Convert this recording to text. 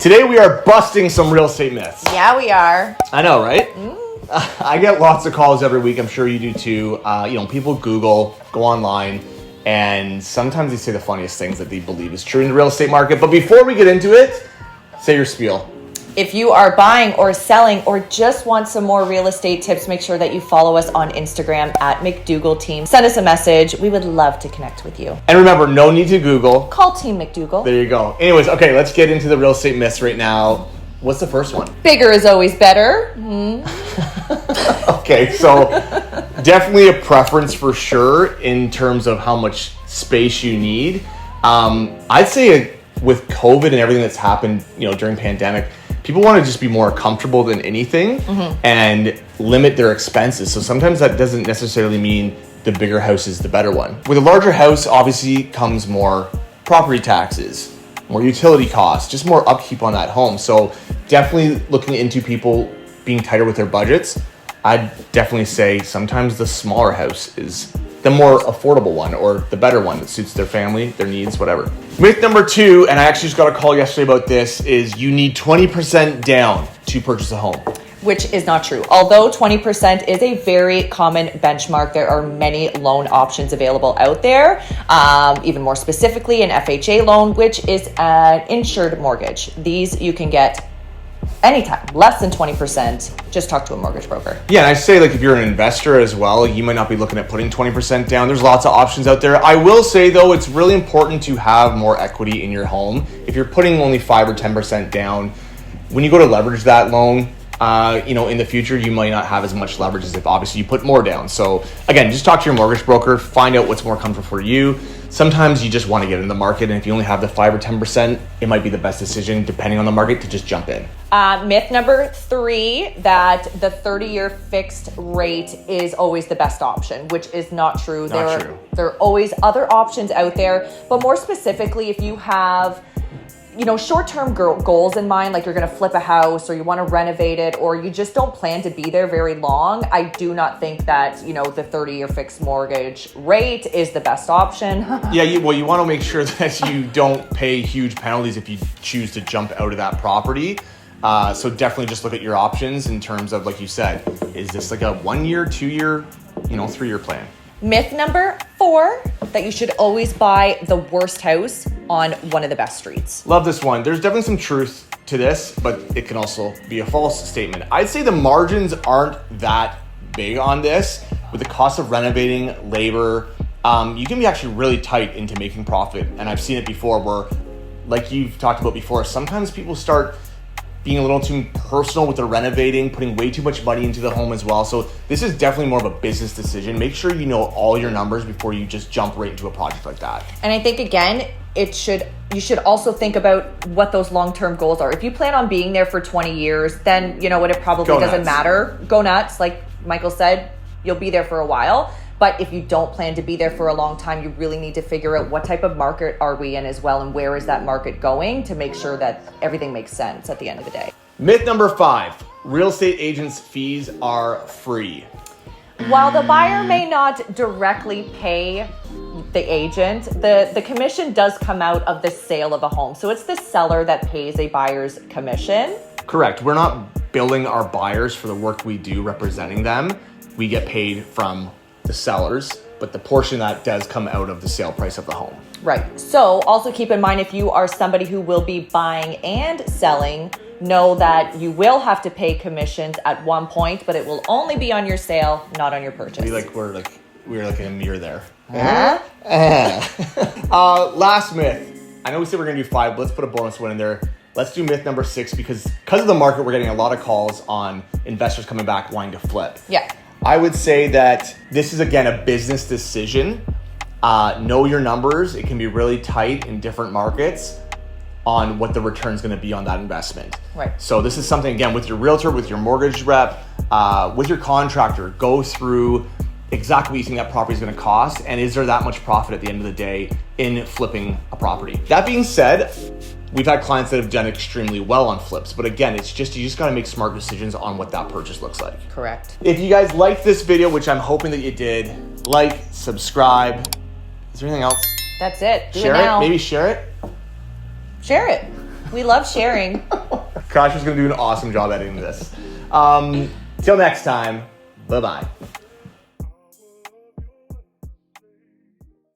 Today we are busting some real estate myths. Yeah, we are. I know, right? I get lots of calls every week. I'm sure you do too. People Google, go online, and sometimes they say the funniest things that they believe is true in the real estate market. But before we get into it, say your spiel. If you are buying or selling or just want some more real estate tips, make sure that you follow us on Instagram at McDougall Team. Send us a message. We would love to connect with you. And remember, no need to Google. Call Team McDougall. There you go. Anyways, okay, let's get into the real estate myths right now. What's the first one? Bigger is always better. Okay, so definitely a preference for sure in terms of how much space you need. I'd say with COVID and everything that's happened, during pandemic, people want to just be more comfortable than anything and limit their expenses. So sometimes that doesn't necessarily mean the bigger house is the better one. With a larger house, obviously comes more property taxes, more utility costs, just more upkeep on that home. So definitely looking into people being tighter with their budgets. I'd definitely say sometimes the smaller house is the more affordable one or the better one that suits their family, their needs, whatever. Myth number 2, and I actually just got a call yesterday about this, is you need 20% down to purchase a home. Which is not true. Although 20% is a very common benchmark, there are many loan options available out there. Even more specifically, an FHA loan, which is an insured mortgage. These you can get anytime, less than 20%, just talk to a mortgage broker. Yeah, and I say if you're an investor as well, you might not be looking at putting 20% down. There's lots of options out there. I will say though, it's really important to have more equity in your home. If you're putting only 5 or 10% down, when you go to leverage that loan, in the future, you might not have as much leverage as if obviously you put more down. So again, just talk to your mortgage broker, find out what's more comfortable for you. Sometimes you just want to get in the market, and if you only have the 5 or 10%, it might be the best decision, depending on the market, to just jump in. Myth number 3, that the 30-year fixed rate is always the best option, which is not true. There are always other options out there, but more specifically, if you have short-term goals in mind, like you're going to flip a house or you want to renovate it or you just don't plan to be there very long, I do not think that, the 30-year fixed mortgage rate is the best option. Yeah, you want to make sure that you don't pay huge penalties if you choose to jump out of that property. So definitely just look at your options in terms of, like you said, is this like a 1 year, 2 year, 3 year plan? Myth number 4, that you should always buy the worst house on one of the best streets. Love this one. There's definitely some truth to this, but it can also be a false statement. I'd say the margins aren't that big on this. With the cost of renovating, labor, you can be actually really tight into making profit. And I've seen it before where, like you've talked about before, sometimes people start being a little too personal with their renovating, putting way too much money into the home as well. So this is definitely more of a business decision. Make sure you know all your numbers before you just jump right into a project like that. And I think, again, you should also think about what those long-term goals are. If you plan on being there for 20 years, then you know what, it probably doesn't matter. Go nuts. Like Michael said, you'll be there for a while. But if you don't plan to be there for a long time, you really need to figure out what type of market are we in as well, and where is that market going, to make sure that everything makes sense at the end of the day. Myth number 5, real estate agents' fees are free. While the buyer may not directly pay the agent, the commission does come out of the sale of a home. So it's the seller that pays a buyer's commission. Correct. We're not billing our buyers for the work we do representing them. We get paid from the sellers, but the portion that does come out of the sale price of the home. Right. So also keep in mind, if you are somebody who will be buying and selling, know that you will have to pay commissions at one point, but it will only be on your sale, not on your purchase. We're like in a mirror there. Uh-huh. Last myth. I know we said we're gonna do 5, but let's put a bonus one in there. Let's do myth number 6 because of the market, we're getting a lot of calls on investors coming back wanting to flip. Yeah. I would say that this is, again, a business decision. Know your numbers. It can be really tight in different markets on what the return is going to be on that investment. Right. So this is something, again, with your realtor, with your mortgage rep, with your contractor, go through exactly what you think that property is going to cost, and is there that much profit at the end of the day in flipping a property. That being said, we've had clients that have done extremely well on flips, but again, you just got to make smart decisions on what that purchase looks like. Correct. If you guys liked this video, which I'm hoping that you did, like, subscribe. Is there anything else? That's it. Share it. Maybe share it. Share it. We love sharing. Kasha's going to do an awesome job editing this. Till next time, bye-bye.